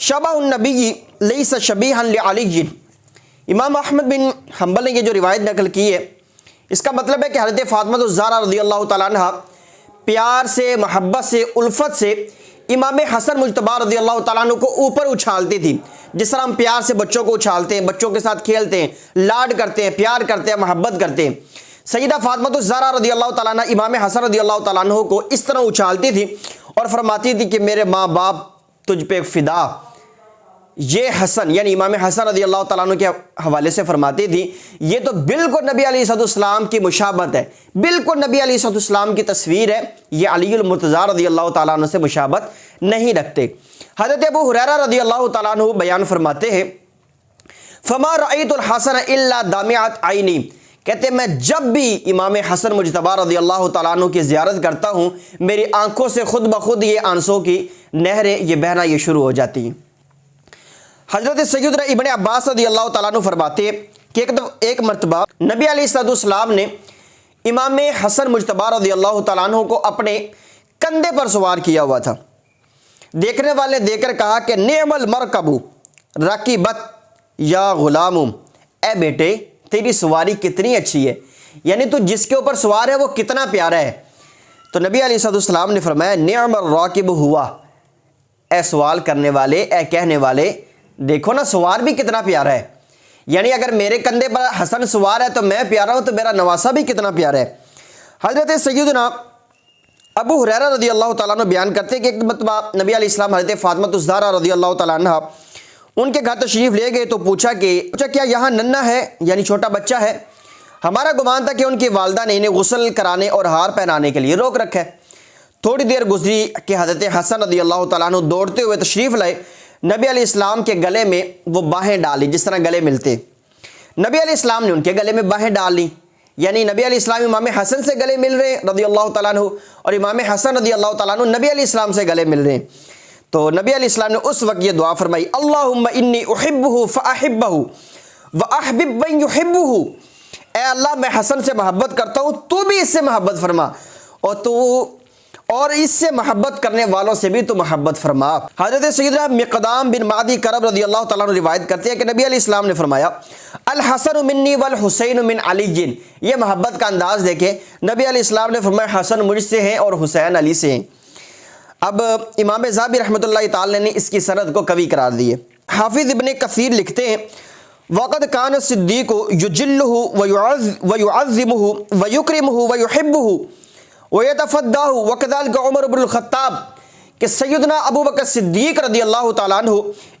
شبہ النبی لیس شبیہا لعلی۔ امام احمد بن حنبل نے یہ جو روایت نقل کی ہے، اس کا مطلب ہے کہ حضرت فاطمہ الزہرا رضی اللہ تعالیٰ عنہ پیار سے، محبت سے، الفت سے امام حسن مجتبی رضی اللہ تعالیٰ عنہ کو اوپر اچھالتی تھی، جس طرح ہم پیار سے بچوں کو اچھالتے ہیں، بچوں کے ساتھ کھیلتے ہیں، لاڈ کرتے ہیں، پیار کرتے ہیں، محبت کرتے ہیں۔ سیدہ فاطمہ الزہرا رضی اللہ تعالیٰ عنہ امام حسن رضی اللہ تعالیٰ عنہ کو اس طرح اچھالتی تھی اور فرماتی تھی کہ میرے ماں باپ تجھ پہ فدا۔ یہ حسن یعنی امام حسن رضی اللہ تعالیٰ عنہ کے حوالے سے فرماتی تھی، یہ تو بالکل نبی علیہ السلام کی مشابہت ہے، بالکل نبی علیہ السلام کی تصویر ہے، یہ علی المرتضیٰ رضی اللہ تعالیٰ عنہ سے مشابہت نہیں رکھتے۔ حضرت ابو ہریرہ رضی اللہ تعالیٰ عنہ بیان فرماتے ہیں، فما رأیت الحسن الا دامعت عینی، کہتے ہیں میں جب بھی امام حسن مجتبی رضی اللہ تعالیٰ عنہ کی زیارت کرتا ہوں، میری آنکھوں سے خود بخود یہ آنسوں کی نہریں یہ بہنا یہ شروع ہو جاتی ہیں۔ حضرت سیدنا ابن عباس رضی اللہ تعالیٰ عنہ فرماتے ہیں کہ ایک مرتبہ نبی علیہ السلام نے امام حسن مجتبی رضی اللہ تعالیٰ عنہ کو اپنے کندھے پر سوار کیا ہوا تھا۔ دیکھنے والے نے دیکھ کر کہا کہ نعم المرکب رکبت یا غلام، اے بیٹے تیری سواری کتنی اچھی ہے، یعنی تو جس کے اوپر سوار ہے وہ کتنا پیارا ہے۔ تو نبی علیہ السلام نے فرمایا نعم الراکب ہوا، اے سوال کرنے والے، اے کہنے والے، دیکھو نا سوار بھی کتنا پیارا ہے، یعنی اگر میرے کندھے پر حسن سوار ہے تو میں پیارا ہوں تو میرا نواسہ بھی کتنا پیارا ہے۔ حضرت سیدنا ابو ہریرہ رضی اللہ تعالیٰ عنہ بیان کرتے ہیں کہ ایک مرتبہ نبی علیہ السلام حضرت فاطمہ الزہرا رضی اللہ تعالیٰ عنہ ان کے گھر تشریف لے گئے تو پوچھا کیا یہاں ننھا ہے، یعنی چھوٹا بچہ ہے؟ ہمارا گمان تھا کہ ان کی والدہ نے انہیں غسل کرانے اور ہار پہنانے کے لیے روک رکھا ہے۔ تھوڑی دیر گزری کہ حضرت حسن رضی اللہ تعالیٰ عنہ دوڑتے ہوئے تشریف لائے، نبی علیہ السلام کے گلے میں وہ باہیں ڈالی جس طرح گلے ملتے، نبی علیہ السلام نے ان کے گلے میں باہیں ڈال لی، یعنی نبی علیہ السلام امام حسن سے گلے مل رہے ہیں رضی اللہ تعالیٰ عنہ، اور امام حسن رضی اللہ تعالیٰ عنہ نبی علیہ السلام سے گلے مل رہے ہیں۔ تو نبی علیہ السلام نے اس وقت یہ دعا فرمائی، اللہم انی احبہ فاحبہ واحبب من یحبہ، اے اللہ میں حسن سے محبت کرتا ہوں، تو بھی اس سے محبت فرما اور اس سے محبت کرنے والوں سے بھی تو محبت فرما۔ حضرت سیدنا مقدام بن معدی کرب رضی اللہ تعالیٰ عنہ روایت کرتے ہیں کہ نبی علیہ السلام نے فرمایا الحسن منی والحسین من علی، یہ محبت کا انداز دیکھیں، نبی علیہ السلام نے فرمایا حسن مجھ سے ہیں اور حسین علی سے ہیں۔ اب امام ذہبی رحمۃ اللہ تعالی نے اس کی سند کو قوی قرار دیے۔ حافظ ابن کثیر لکھتے ہیں وقد کان الصدیق یجلہ ویعظمہ ویکرمہ ویحبہ ویتفداہ وکذلک عمر بن الخطاب، کہ سیدنا ابو بکر صدیق رضی اللہ تعالیٰ عنہ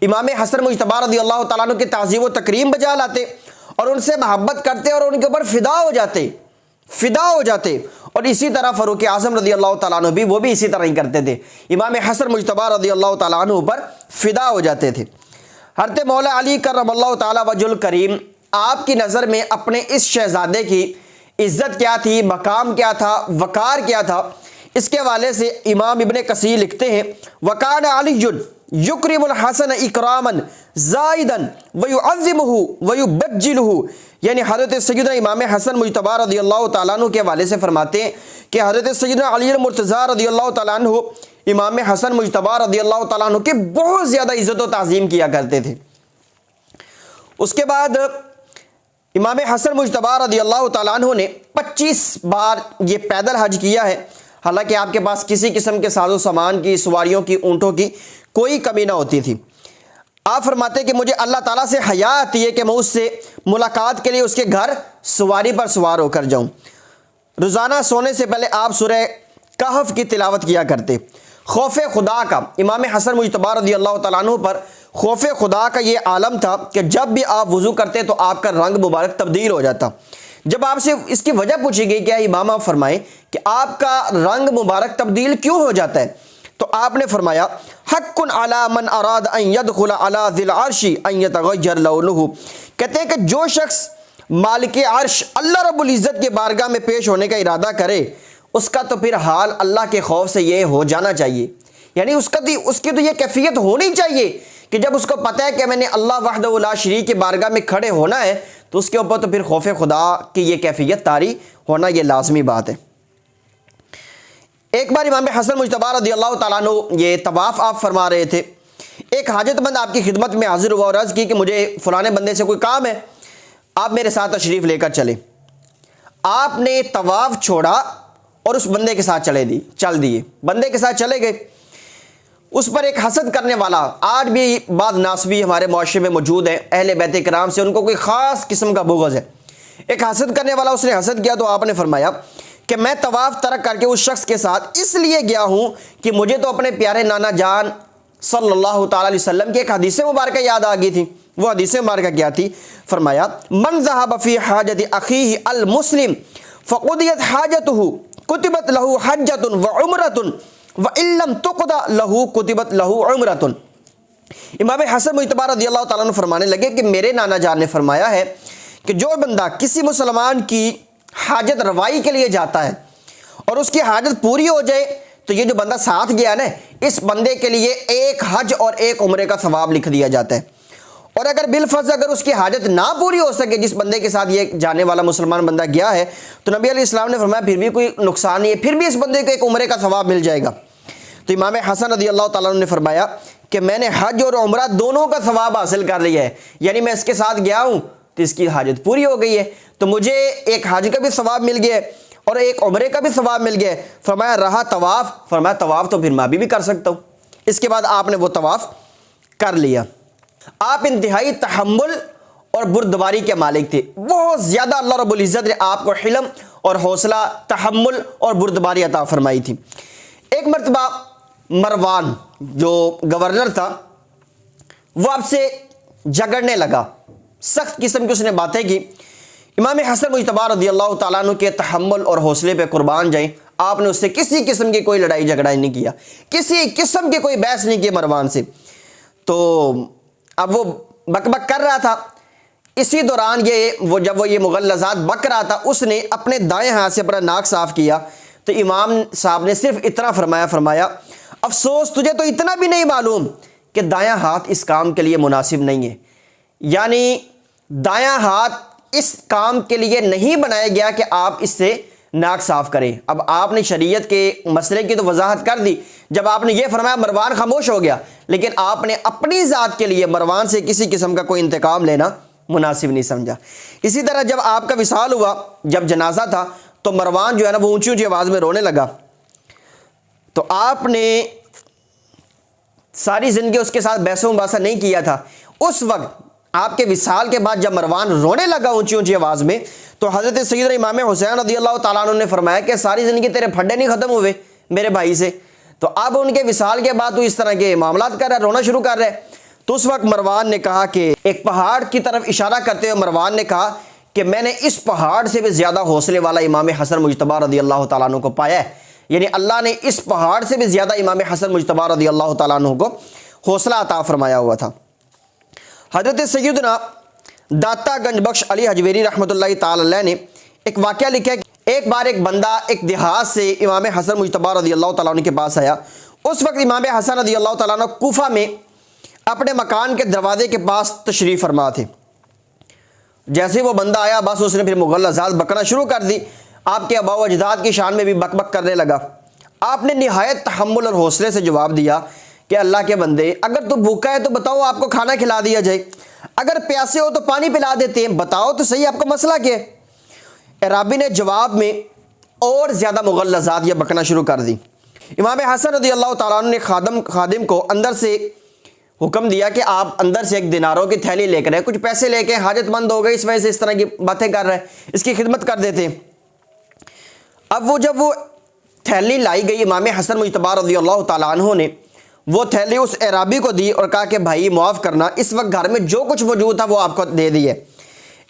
امام حسن مجتبی رضی اللہ تعالیٰ عنہ کی تعظیم و تکریم بجا لاتے اور ان سے محبت کرتے اور ان کے اوپر فدا ہو جاتے، اور اسی طرح فاروق اعظم رضی اللہ تعالیٰ عنہ بھی وہ بھی اسی طرح ہی کرتے تھے، امام حسن مجتبی رضی اللہ تعالیٰ عنہ پر فدا ہو جاتے تھے۔ حضرت مولا علی کرم اللہ تعالیٰ وجہ الکریم آپ کی نظر میں اپنے اس شہزادے کی عزت کیا تھی، مقام کیا تھا، وقار کیا تھا، اس کے حوالے سے امام ابن کثیر لکھتے ہیں وَكَانَ عَلِيٌّ يُكْرِمُ الْحَسَنَ إِكْرَامًا زَائِدًا وَيُعَظِّمُهُ وَيُبَجِّلُهُ، یعنی حضرت سیدنا امام حسن مجتبی رضی اللہ تعالیٰ عنہ کے حوالے سے فرماتے ہیں کہ حضرت سیدنا علی المرتضیٰ رضی اللہ تعالیٰ عنہ امام حسن مجتبی رضی اللہ تعالیٰ عنہ کے بہت زیادہ عزت و تعظیم کیا کرتے تھے۔ اس کے بعد امام حسن مجتبی رضی اللہ تعالیٰ عنہ نے 25 بار یہ پیدل حج کیا ہے، حالانکہ آپ کے پاس کسی قسم کے ساز و سامان کی، سواریوں کی، اونٹوں کی کوئی کمی نہ ہوتی تھی۔ آپ فرماتے کہ مجھے اللہ تعالیٰ سے حیا آتی ہے کہ میں اس سے ملاقات کے لیے اس کے گھر سواری پر سوار ہو کر جاؤں۔ روزانہ سونے سے پہلے آپ سورہ کہف کی تلاوت کیا کرتے۔ خوف خدا کا امام حسن مجتبی رضی اللہ تعالیٰ عنہ پر خوف خدا کا یہ عالم تھا کہ جب بھی آپ وضو کرتے تو آپ کا رنگ مبارک تبدیل ہو جاتا۔ جب آپ سے اس کی وجہ پوچھی گئی کہ امام آپ فرمائیں کہ آپ کا رنگ مبارک تبدیل کیوں ہو جاتا ہے، تو آپ نے فرمایا حق علی من اراد ان يدخل علی ذی العرش ان يتغیر لونہ، کہتے ہیں کہ جو شخص مالک عرش اللہ رب العزت کے بارگاہ میں پیش ہونے کا ارادہ کرے اس کا تو پھر حال اللہ کے خوف سے یہ ہو جانا چاہیے، یعنی اس کی تو یہ کیفیت ہونی چاہیے کہ جب اس کو پتہ ہے کہ میں نے اللہ وحدہ لا شریک کے بارگاہ میں کھڑے ہونا ہے تو اس کے اوپر تو پھر خوف خدا کی یہ کیفیت طاری ہونا یہ لازمی بات ہے۔ ایک بار امام حسن مجتبی رضی اللہ تعالیٰ عنہ یہ طواف آپ فرما رہے تھے ایک حاجت مند آپ کی خدمت میں حاضر ہوا اور عرض کی کہ مجھے فلانے بندے سے کوئی کام ہے، آپ میرے ساتھ تشریف لے کر چلیں۔ آپ نے طواف چھوڑا اور اس بندے کے ساتھ چل دیے، بندے کے ساتھ چلے گئے۔ اس پر ایک حسد کرنے والا، آج بھی بعض ناسبی ہمارے معاشرے میں موجود ہیں، اہل بیت کرام سے ان کو کوئی خاص قسم کا بغض ہے۔ ایک حسد کرنے والا اس نے حسد کیا تو آپ نے فرمایا کہ میں طواف ترک کر کے اس شخص کے ساتھ اس لیے گیا ہوں کہ مجھے تو اپنے پیارے نانا جان صلی اللہ تعالی علیہ وسلم کی ایک حدیث مبارکہ یاد آ گئی تھی۔ وہ حدیث مبارکہ کیا تھی؟ فرمایا من ذهب فی حاجت اخیہ المسلم فقضیت حاجتہ کتبت لہ حجۃ وعمرۃ وان لم تقض لہ کتبت لہ عمرۃ۔ امام حسن مجتبی رضی اللہ تعالیٰ عنہ فرمانے لگے کہ میرے نانا جان نے فرمایا ہے کہ جو بندہ کسی مسلمان کی حاجت روائی کے لیے جاتا ہے اور اس کی حاجت پوری ہو جائے تو یہ جو بندہ ساتھ گیا نا، اس بندے کے لیے ایک حج اور ایک عمرے کا ثواب لکھ دیا جاتا ہے۔ اور اگر بالفرض اگر اس کی حاجت نہ پوری ہو سکے جس بندے کے ساتھ یہ جانے والا مسلمان بندہ گیا ہے، تو نبی علیہ السلام نے فرمایا پھر بھی کوئی نقصان نہیں ہے، پھر بھی اس بندے کو ایک عمرے کا ثواب مل جائے گا۔ تو امام حسن رضی اللہ تعالیٰ عنہ نے فرمایا کہ میں نے حج اور عمرہ دونوں کا ثواب حاصل کر لیا ہے، یعنی میں اس کے ساتھ گیا ہوں تو اس کی حاجت پوری ہو گئی ہے، تو مجھے ایک حج کا بھی ثواب مل گیا ہے اور ایک عمرے کا بھی ثواب مل گیا ہے۔ فرمایا رہا طواف، فرمایا طواف تو پھر میں بھی کر سکتا ہوں۔ اس کے بعد آپ نے وہ طواف کر لیا۔ آپ انتہائی تحمل اور بردباری کے مالک تھے، بہت زیادہ اللہ رب العزت نے آپ کو حلم اور حوصلہ، تحمل اور بردباری عطا فرمائی تھی۔ ایک مرتبہ مروان جو گورنر تھا وہ آپ سے جھگڑنے لگا، سخت قسم کی اس نے باتیں کی۔ امام حسن مجتبی رضی اللہ تعالیٰ عنہ کے تحمل اور حوصلے پہ قربان جائیں، آپ نے اس سے کسی قسم کی کوئی لڑائی جھگڑا نہیں کیا، کسی قسم کی کوئی بحث نہیں کی مروان سے۔ تو اب وہ بک بک کر رہا تھا، اسی دوران جب وہ یہ مغلظات بک رہا تھا، اس نے اپنے دائیں ہاتھ سے اپنا ناک صاف کیا تو امام صاحب نے صرف اتنا فرمایا افسوس تجھے تو اتنا بھی نہیں معلوم کہ دایاں ہاتھ اس کام کے لیے مناسب نہیں ہے، یعنی دایاں ہاتھ اس کام کے لیے نہیں بنایا گیا کہ آپ اس سے ناک صاف کریں۔ اب آپ نے شریعت کے مسئلے کی تو وضاحت کر دی، جب آپ نے یہ فرمایا مروان خاموش ہو گیا، لیکن آپ نے اپنی ذات کے لیے مروان سے کسی قسم کا کوئی انتقام لینا مناسب نہیں سمجھا۔ اسی طرح جب آپ کا وصال ہوا، جب جنازہ تھا، تو مروان جو ہے نا وہ اونچی اونچی آواز میں رونے لگا، تو آپ نے ساری زندگی اس کے ساتھ بحث و مباحثہ نہیں کیا تھا۔ اس وقت آپ کے وصال کے بعد جب مروان رونے لگا اونچی اونچی آواز میں، تو حضرت سیدنا امام حسین رضی اللہ تعالیٰ عنہ نے فرمایا کہ ساری زندگی تیرے پھڈے نہیں ختم ہوئے میرے بھائی سے، تو اب ان کے وصال کے بعد تو اس طرح کے معاملات کر رہا ہے، رونا شروع کر رہا ہے۔ تو اس وقت مروان نے کہا کہ ایک پہاڑ کی طرف اشارہ کرتے ہوئے مروان نے کہا کہ میں نے اس پہاڑ سے بھی زیادہ حوصلے والا امام حسن مجتبی رضی اللہ تعالیٰ عنہ کو پایا ہے، یعنی اللہ نے اس پہاڑ سے بھی زیادہ امام حسن مجتبی رضی اللہ تعالیٰ عنہ کو حوصلہ عطا فرمایا ہوا تھا۔ حضرت سیدنا داتا گنج بخش علی حجویری رحمۃ اللہ تعالی علیہ نے ایک واقعہ لکھا ہے کہ ایک بار ایک بندہ ایک دیہات سے امام حسن مجتبی رضی اللہ تعالیٰ عنہ کے پاس آیا۔ اس وقت امام حسن رضی اللہ تعالیٰ عنہ کوفہ میں اپنے مکان کے دروازے کے پاس تشریف فرما تھے۔ جیسے وہ بندہ آیا بس اس نے پھر مغلظات بکنا شروع کر دی، آپ کے آباء و اجداد کی شان میں بھی بک بک کرنے لگا۔ آپ نے نہایت تحمل اور حوصلے سے جواب دیا کہ اللہ کے بندے، اگر تو بھوکا ہے تو بتاؤ آپ کو کھانا کھلا دیا جائے، اگر پیاسے ہو تو پانی پلا دیتے ہیں، بتاؤ تو صحیح آپ کا مسئلہ کیا ہے۔ عرابی نے جواب میں اور زیادہ مغلظات یا بکنا شروع کر دی۔ امام حسن رضی اللہ تعالیٰ عنہ نے خادم کو اندر سے حکم دیا کہ آپ اندر سے ایک دیناروں کی تھیلی لے کر آئے، کچھ پیسے لے کے حاجت مند ہو گئے اس وجہ سے اس طرح کی باتیں کر رہے ہیں، اس کی خدمت کر دیتے۔ اب جب وہ تھیلی لائی گئی، امام حسن مجتبی رضی اللہ تعالیٰ عنہ نے وہ تھیلی اس عرابی کو دی اور کہا کہ بھائی معاف کرنا، اس وقت گھر میں جو کچھ موجود تھا وہ آپ کو دے دیے۔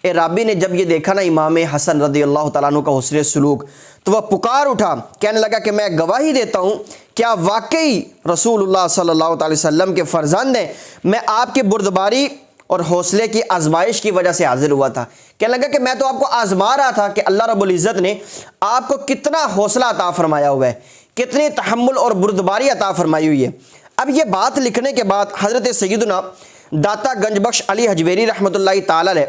عرابی نے جب یہ دیکھا نا امام حسن رضی اللہ تعالیٰ عنہ کا حسن سلوک، تو وہ پکار اٹھا، کہنے لگا کہ میں گواہی دیتا ہوں کیا واقعی رسول اللہ صلی اللہ علیہ وسلم کے فرزند ہیں، میں آپ کی بردباری اور حوصلے کی آزمائش کی وجہ سے حاضر ہوا تھا۔ کہنے لگا کہ میں تو آپ کو آزما رہا تھا کہ اللہ رب العزت نے آپ کو کتنا حوصلہ عطا فرمایا ہوا ہے، کتنی تحمل اور بردباری عطا فرمائی ہوئی ہے۔ اب یہ بات لکھنے کے بعد حضرت سیدنا داتا گنج بخش علی حجویری رحمۃ اللہ تعالی علیہ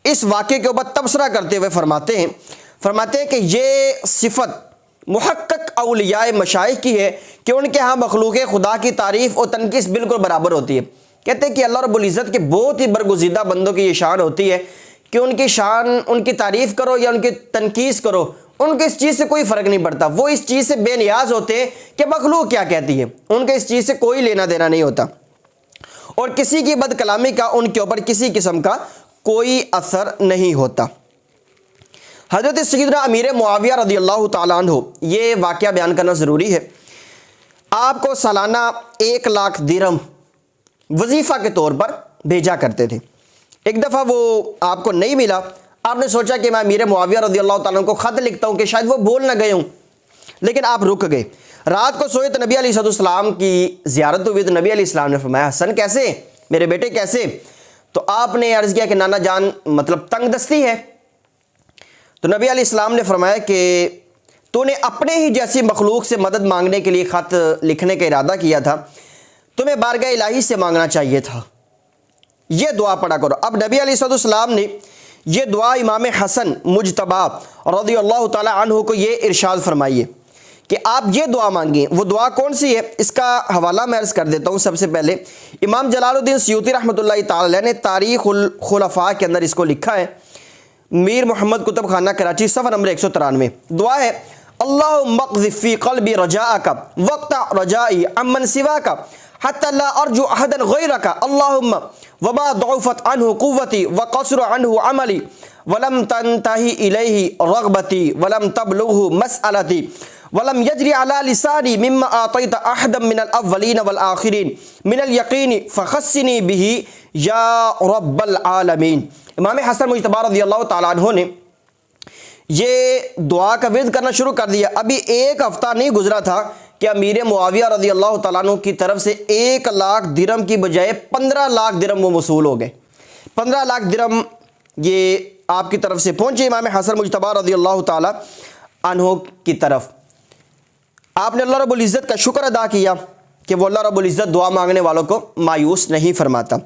اس واقعے کے اوپر تبصرہ کرتے ہوئے فرماتے ہیں کہ یہ صفت محقق اولیاء مشائخ کی ہے کہ ان کے ہاں مخلوق خدا کی تعریف اور تنقیص بالکل برابر ہوتی ہے۔ کہتے ہیں کہ اللہ رب العزت کے بہت ہی برگزیدہ بندوں کی یہ شان ہوتی ہے کہ ان کی شان، ان کی تعریف کرو یا ان کی تنقیص کرو، ان کو اس چیز سے کوئی فرق نہیں پڑتا۔ وہ اس چیز سے بے نیاز ہوتے ہیں کہ مخلوق کیا کہتی ہے، ان کے اس چیز سے کوئی لینا دینا نہیں ہوتا، اور کسی کی بد کلامی کا ان کے اوپر کسی قسم کا کوئی اثر نہیں ہوتا۔ حضرت سیدنا امیر معاویہ رضی اللہ تعالیٰ عنہ، یہ واقعہ بیان کرنا ضروری ہے، آپ کو سالانہ 1,00,000 درہم وظیفہ کے طور پر بھیجا کرتے تھے۔ ایک دفعہ وہ آپ کو نہیں ملا، آپ نے سوچا کہ میں امیر معاویہ رضی اللہ تعالیٰ عنہ کو خط لکھتا ہوں کہ شاید وہ بھول نہ گئے ہوں، لیکن آپ رک گئے۔ رات کو سوئے تو نبی علیہ السلام کی زیارت ہوئی، تو نبی علیہ السلام نے فرمایا حسن کیسے، میرے بیٹے کیسے؟ تو آپ نے عرض کیا کہ نانا جان مطلب تنگ دستی ہے۔ تو نبی علیہ السلام نے فرمایا کہ تو نے اپنے ہی جیسی مخلوق سے مدد مانگنے کے لیے خط لکھنے کا ارادہ کیا تھا، تمہیں بارگاہ الہی سے مانگنا چاہیے تھا، یہ دعا پڑھا کرو۔ اب نبی علیہ السلام نے یہ دعا امام حسن مجتبی رضی اللہ تعالی عنہ کو یہ ارشاد فرمائیے کہ آپ یہ دعا مانگیں۔ وہ دعا کون سی ہے، اس کا حوالہ میں عرض کر دیتا ہوں۔ سب سے پہلے امام جلال الدین سیوطی رحمۃ اللہ تعالی نے تاریخ الخلفاء کے اندر اس کو لکھا ہے، میر محمد کتب خانہ کراچی، صفحہ نمبر 193۔ دعا ہے اللہم اقذف فی قلبی رجاءک واقطع رجائی عمن سواک حتی لا ارجو احدا غیرک اللہم وما ضعفت عنہ قوتی وقصر عنہ عملی ولم تنتہی الیہ رغبتی ولم تبلغہ مسئلتی ولم یجری علی لسانی مما آتیت احدا من الاولین والآخرین من الیقین فخصنی بہ یا رب العالمین۔ امام حسن مجتبی رضی اللہ تعالیٰ عنہ نے یہ دعا کا ورد کرنا شروع کر دیا۔ ابھی ایک ہفتہ نہیں گزرا تھا کہ امیر معاویہ رضی اللہ تعالیٰ عنہ کی طرف سے 1,00,000 درہم کی بجائے 15,00,000 درہم وہ وصول ہو گئے۔ 15,00,000 درہم یہ آپ کی طرف سے پہنچے امام حسن مجتبی رضی اللہ تعالیٰ عنہ کی طرف۔ آپ نے اللہ رب العزت کا شکر ادا کیا کہ وہ اللہ رب العزت دعا مانگنے والوں کو مایوس نہیں فرماتا۔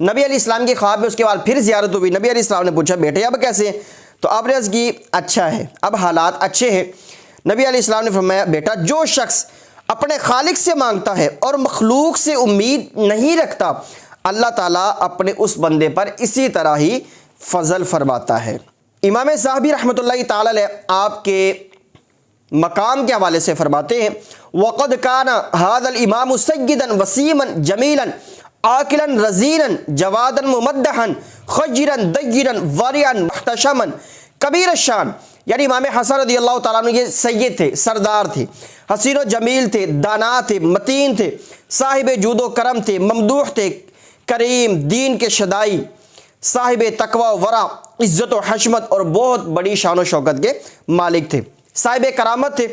نبی علیہ السلام کی خواب میں اس کے بعد پھر زیارت ہوئی۔ نبی علیہ السلام نے پوچھا بیٹے اب کیسے ہیں؟ تو آپ نے عرض کی اچھا ہے، اب حالات اچھے ہیں۔ نبی علیہ السلام نے فرمایا بیٹا جو شخص اپنے خالق سے مانگتا ہے اور مخلوق سے امید نہیں رکھتا، اللہ تعالیٰ اپنے اس بندے پر اسی طرح ہی فضل فرماتا ہے۔ امام صاحبی رحمۃ اللہ تعالی علیہ آپ کے مقام کے حوالے سے فرماتے ہیں وَقَدْ كَانَ هَذَا الْإِمَامُ سَيِّدًا وَسِيمًا جَمِيلًا عَاقِلًا رَزِينًا جَوَادًا مُمَدَّحًا خَجِّرًا دَيِّرًا وَرِعًا مُحْتَشَمًا کبیر الشان، یعنی امام حسن رضی اللہ تعالیٰ عنہ یہ سید تھے، سردار تھے، حسین و جمیل تھے، دانا تھے، متین تھے، صاحب جود و کرم تھے، ممدوح تھے، کریم، دین کے شدائی، صاحب تقوی و ورع، عزت و حشمت اور بہت بڑی شان و شوکت کے مالک تھے، صاحب کرامت تھے،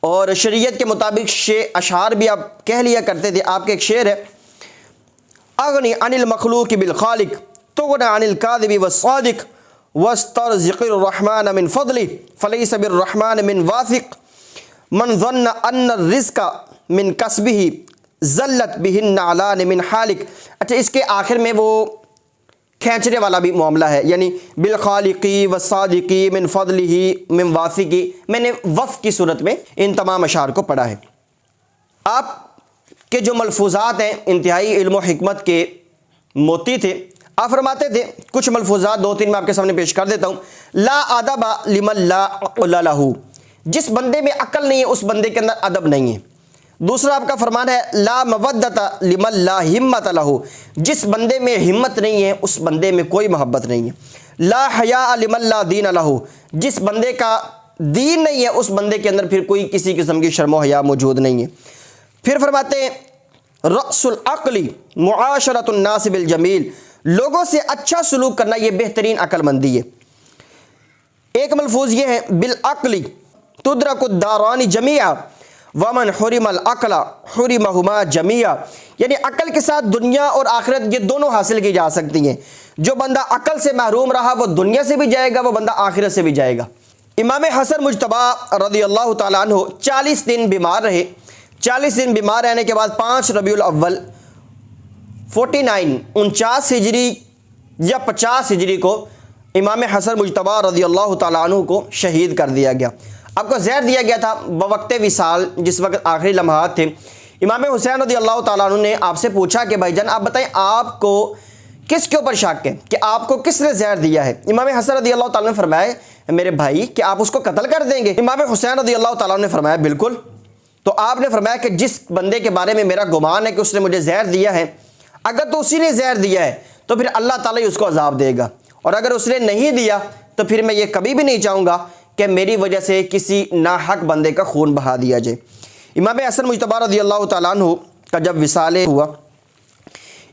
اور شریعت کے مطابق اشعار بھی آپ کہہ لیا کرتے تھے۔ آپ کے ایک شعر ہے اغنی عن المخلوق بالخالق تغنی عن الکاذب والصادق واسترزق الرحمن من فضلی فلیس بالرحمن من واثق من ظن ان الرزق من کسبہ ذلت بہ النعلان من حالق۔ اچھا اس کے آخر میں وہ کھینچنے والا بھی معاملہ ہے، یعنی بالخالقی والصادقی من فضلہ من واثقی، میں نے وف کی صورت میں ان تمام اشعار کو پڑھا ہے۔ آپ کے جو ملفوظات ہیں انتہائی علم و حکمت کے موتی تھے۔ آپ فرماتے تھے، کچھ ملفوظات 2-3 میں آپ کے سامنے پیش کر دیتا ہوں۔ لا ادب لمن لا عقل لہ، جس بندے میں عقل نہیں ہے اس بندے کے اندر ادب نہیں ہے۔ دوسرا آپ کا فرمان ہے لا مودۃ لمن لا ہمت لہ، جس بندے میں ہمت نہیں ہے اس بندے میں کوئی محبت نہیں ہے۔ لا حیاء لمن لا دین لہ، جس بندے کا دین نہیں ہے اس بندے کے اندر پھر کوئی کسی قسم کی شرم و حیا موجود نہیں ہے۔ پھر فرماتے ہیں رأس العقل معاشرۃ الناس بالجمیل، لوگوں سے اچھا سلوک کرنا یہ بہترین عقل مندی ہے۔ ایک ملفوظ یہ ہے بالعقل تدرک الداران جمیعا ومن حرم العقل حرمہما جمیعا، یعنی عقل کے ساتھ دنیا اور آخرت یہ دونوں حاصل کی جا سکتی ہیں۔ جو بندہ عقل سے محروم رہا وہ دنیا سے بھی جائے گا، وہ بندہ آخرت سے بھی جائے گا۔ امام حسن مجتبی رضی اللہ تعالیٰ عنہ 40 دن بیمار رہے۔ 40 دن بیمار رہنے کے بعد 5 ربیع الاول 49 ہجری یا 50 ہجری کو امام حسن مجتبی رضی اللہ تعالیٰ عنہ کو شہید کر دیا گیا۔ آپ کو زہر دیا گیا تھا بوقت وصال، جس وقت آخری لمحات تھے۔ امام حسین رضی اللہ تعالیٰ عنہ نے آپ سے پوچھا کہ بھائی جان آپ بتائیں آپ کو کس کے اوپر شک ہے کہ آپ کو کس نے زہر دیا ہے؟ امام حسن رضی اللہ تعالیٰ نے فرمایا میرے بھائی کہ آپ اس کو قتل کر دیں گے؟ امام حسین رضی اللہ تعالیٰ نے فرمایا بالکل۔ تو آپ نے فرمایا کہ جس بندے کے بارے میں میرا گمان ہے کہ اس نے مجھے زہر دیا ہے، اگر تو اسی نے زہر دیا ہے تو پھر اللہ تعالیٰ ہی اس کو عذاب دے گا، اور اگر اس نے نہیں دیا تو پھر میں یہ کبھی بھی نہیں چاہوں گا کہ میری وجہ سے کسی ناحق بندے کا خون بہا دیا جائے۔ امام حسن مجتبی رضی اللہ تعالیٰ عنہ کا جب وصال ہوا،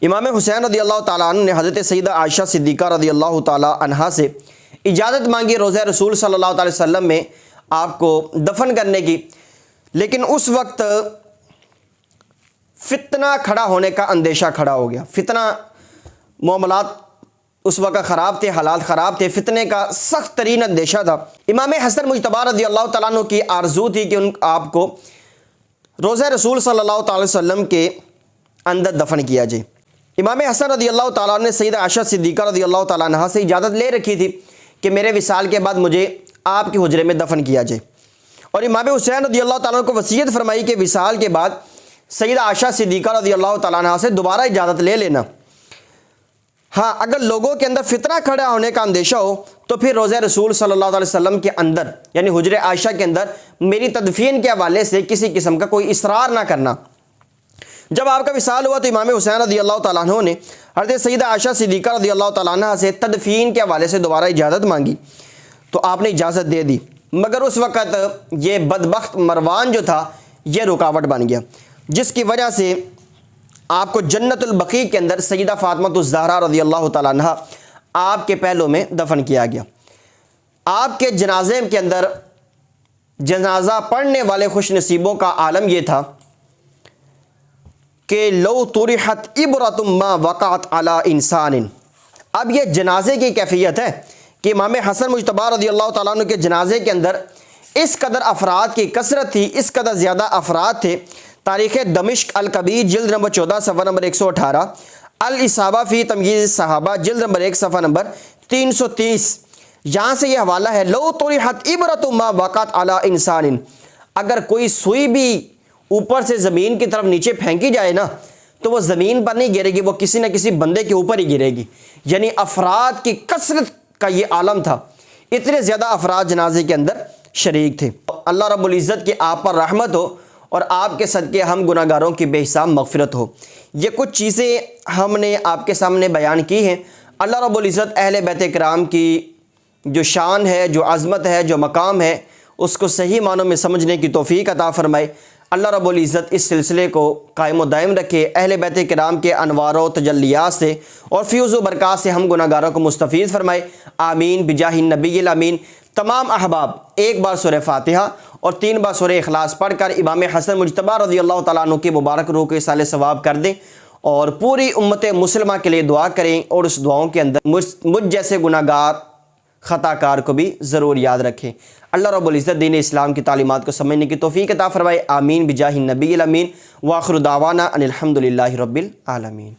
امام حسین رضی اللہ تعالیٰ عنہ نے حضرت سیدہ عائشہ صدیقہ رضی اللہ تعالیٰ عنہا سے اجازت مانگی روضہ رسول صلی اللہ علیہ وسلم میں آپ کو دفن کرنے کی، لیکن اس وقت فتنہ کھڑا ہونے کا اندیشہ کھڑا ہو گیا۔ فتنہ، معاملات اس وقت خراب تھے، حالات خراب تھے، فتنے کا سخت ترین اندیشہ تھا۔ امام حسن مجتبی رضی اللہ تعالیٰ عنہ کی آرزو تھی کہ آپ کو روضہ رسول صلی اللہ تعالی وسلم کے اندر دفن کیا جائے۔ امام حسن رضی اللہ تعالیٰ نے سیدہ عائشہ صدیقہ رضی اللہ تعالیٰ عنہا سے اجازت لے رکھی تھی کہ میرے وصال کے بعد مجھے آپ کے حجرے میں دفن کیا جائے، اور امام حسین رضی اللہ تعالیٰ کو وصیت فرمائی کہ وصال کے بعد سیدہ عائشہ صدیقہ رضی اللہ تعالیٰ عنہا سے دوبارہ اجازت لے لینا۔ ہاں، اگر لوگوں کے اندر فتنہ کھڑا ہونے کا اندیشہ ہو تو پھر روضہ رسول صلی اللہ علیہ وسلم کے اندر یعنی حجر عائشہ کے اندر میری تدفین کے حوالے سے کسی قسم کا کوئی اصرار نہ کرنا۔ جب آپ کا وصال ہوا تو امام حسین رضی اللہ تعالیٰ عنہ نے حضرت سیدہ عائشہ صدیقہ رضی اللہ تعالیٰ عنہ سے تدفین کے حوالے سے دوبارہ اجازت مانگی، تو آپ نے اجازت دے دی، مگر اس وقت یہ بدبخت مروان جو تھا یہ رکاوٹ بن گیا، جس کی وجہ سے آپ کو جنت البقیع کے اندر سیدہ فاطمہ الزہرا رضی اللہ تعالیٰ عنہ آپ کے پہلو میں دفن کیا گیا۔ آپ کے جنازے کے اندر جنازہ پڑھنے والے خوش نصیبوں کا عالم یہ تھا کہ لو طرحت عبرۃ ما وقعت علی انسان۔ اب یہ جنازے کی کیفیت ہے کہ امام حسن مجتبی رضی اللہ تعالیٰ عنہ کے جنازے کے اندر اس قدر افراد کی کثرت تھی، اس قدر زیادہ افراد تھے۔ تاریخ دمشق الکبیر جلد نمبر 14 صفحہ نمبر 118، الاصابہ فی تمییز الصحابہ جلد نمبر 1 صفحہ نمبر 330، یہاں سے یہ حوالہ ہے لو طرحت عبرۃ ما وقعت علی انسان۔ اگر کوئی سوئی بھی اوپر سے زمین کی طرف نیچے پھینکی جائے نا تو وہ زمین پر نہیں گرے گی، وہ کسی نہ کسی بندے کے اوپر ہی گرے گی۔ یعنی افراد کی کثرت کا یہ عالم تھا، اتنے زیادہ افراد جنازے کے اندر شریک تھے۔ اللہ رب العزت کی آپ پر رحمت ہو اور آپ کے صدقے ہم گناہ گاروں کی بے حساب مغفرت ہو۔ یہ کچھ چیزیں ہم نے آپ کے سامنے بیان کی ہیں۔ اللہ رب العزت اہل بیت کرام کی جو شان ہے، جو عظمت ہے، جو مقام ہے، اس کو صحیح معنوں میں سمجھنے کی توفیق عطا فرمائے۔ اللہ رب العزت اس سلسلے کو قائم و دائم رکھے، اہل بیت کرام کے انوار و تجلیات سے اور فیوز و برکات سے ہم گناہ گاروں کو مستفید فرمائے، آمین بجاہ النبی الامین۔ تمام احباب ایک بار سورہ فاتحہ اور 3 بار سورہ اخلاص پڑھ کر امام حسن مجتبی رضی اللہ تعالیٰ عنہ کی مبارک روح کو ایصال ثواب کر دیں، اور پوری امت مسلمہ کے لیے دعا کریں، اور اس دعاؤں کے اندر مجھ جیسے گناہ گار خطا کار کو بھی ضرور یاد رکھیں۔ اللہ رب العزت دین اسلام کی تعلیمات کو سمجھنے کی توفیق عطا فرمائے، آمین بجاہ النبی الامین۔ وآخر دعوانا ان الحمد للہ رب العالمین۔